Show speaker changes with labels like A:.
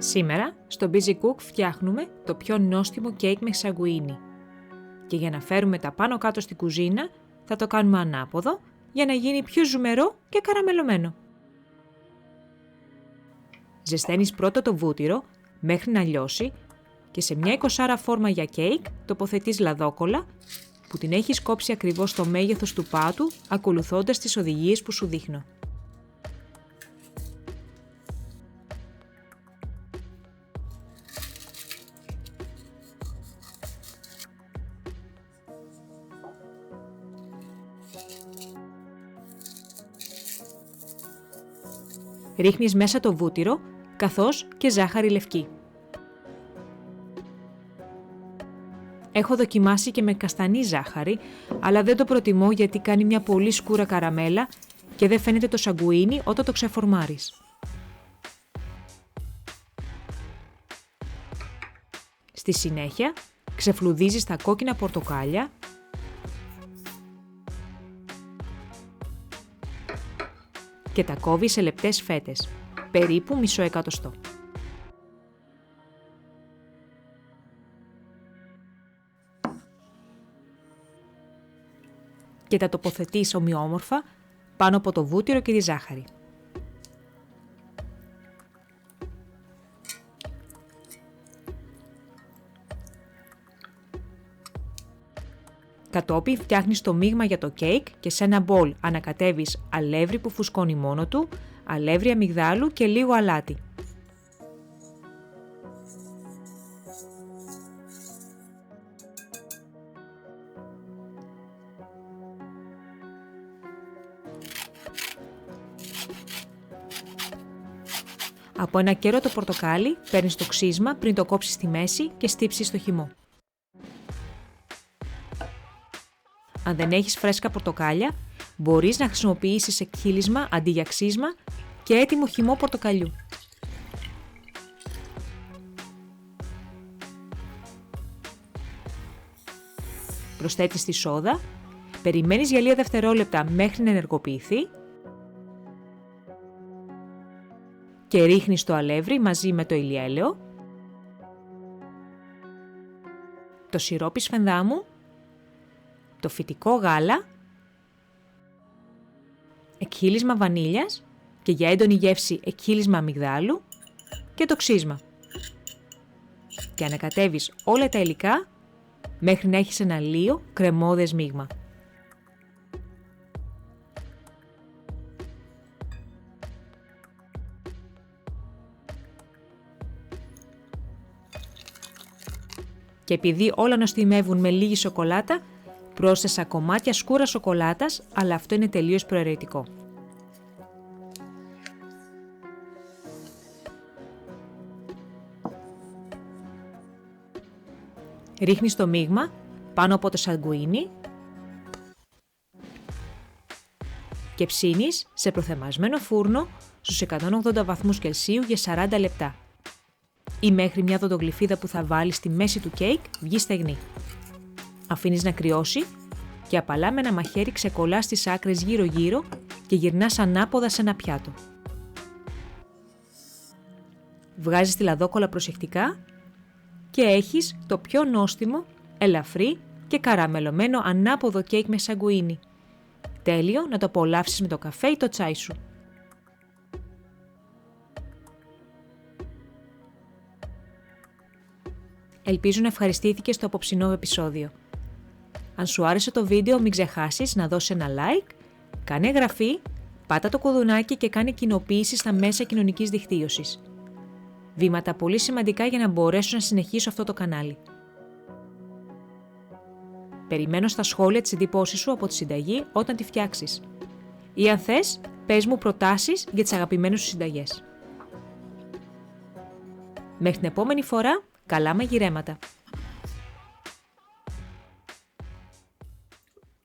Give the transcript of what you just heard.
A: Σήμερα, στο Busy Cook φτιάχνουμε το πιο νόστιμο κέικ με σαγκουίνι. Και για να φέρουμε τα πάνω κάτω στην κουζίνα, θα το κάνουμε ανάποδο για να γίνει πιο ζουμερό και καραμελωμένο. Ζεσταίνεις πρώτα το βούτυρο μέχρι να λιώσει και σε μια 20 φόρμα για κέικ τοποθετείς λαδόκολλα που την έχεις κόψει ακριβώς στο μέγεθος του πάτου ακολουθώντας τις οδηγίες που σου δείχνω. Ρίχνεις μέσα το βούτυρο, καθώς και ζάχαρη λευκή. Έχω δοκιμάσει και με καστανή ζάχαρη, αλλά δεν το προτιμώ γιατί κάνει μια πολύ σκούρα καραμέλα και δεν φαίνεται το σαγκουίνι όταν το ξεφορμάρεις. Στη συνέχεια, ξεφλουδίζεις τα κόκκινα πορτοκάλια και τα κόβεις σε λεπτές φέτες, περίπου μισό εκατοστό. Και τα τοποθετείς ομοιόμορφα πάνω από το βούτυρο και τη ζάχαρη. Κατόπιν φτιάχνεις το μείγμα για το κέικ και σε ένα μπολ ανακατεύεις αλεύρι που φουσκώνει μόνο του, αλεύρι αμυγδάλου και λίγο αλάτι. Από ένα κέρατο πορτοκάλι παίρνεις το ξύσμα πριν το κόψεις στη μέση και στύψεις το χυμό. Αν δεν έχεις φρέσκα πορτοκάλια, μπορείς να χρησιμοποιήσεις εκχύλισμα αντί για ξύσμα και έτοιμο χυμό πορτοκαλιού. Προσθέτεις τη σόδα, περιμένεις για λίγα δευτερόλεπτα μέχρι να ενεργοποιηθεί και ρίχνεις το αλεύρι μαζί με το ηλιέλαιο, το σιρόπι σφενδάμου, το φυτικό γάλα, εκχύλισμα βανίλιας και για έντονη γεύση εκχύλισμα αμυγδάλου και το ξύσμα. Και ανακατεύεις όλα τα υλικά μέχρι να έχεις ένα λίο κρεμώδες μείγμα. Και επειδή όλα νοστιμεύουν με λίγη σοκολάτα, πρόσθεσα κομμάτια σκούρα σοκολάτας, αλλά αυτό είναι τελείως προαιρετικό. Ρίχνεις το μείγμα πάνω από το σαγκουίνι και ψήνεις σε προθερμασμένο φούρνο στους 180 βαθμούς Κελσίου για 40 λεπτά ή μέχρι μια δοντογλυφίδα που θα βάλεις στη μέση του κέικ βγει στεγνή. Αφήνεις να κρυώσει και απαλά με ένα μαχαίρι ξεκολλάς τις άκρες γύρω-γύρω και γυρνάς ανάποδα σε ένα πιάτο. Βγάζεις τη λαδόκολλα προσεκτικά και έχεις το πιο νόστιμο, ελαφρύ και καραμελωμένο ανάποδο κέικ με σαγκουίνι. Τέλειο να το απολαύσεις με το καφέ ή το τσάι σου. Ελπίζω να ευχαριστήθηκες στο απόψινό επεισόδιο. Αν σου άρεσε το βίντεο, μην ξεχάσεις να δώσεις ένα like, κάνε εγγραφή, πάτα το κουδουνάκι και κάνε κοινοποίηση στα μέσα κοινωνικής δικτύωσης. Βήματα πολύ σημαντικά για να μπορέσω να συνεχίσω αυτό το κανάλι. Περιμένω στα σχόλια τις εντυπώσεις σου από τη συνταγή όταν τη φτιάξεις. Ή αν θες, πες μου προτάσεις για τις αγαπημένες σου συνταγές. Μέχρι την επόμενη φορά, καλά μαγειρέματα!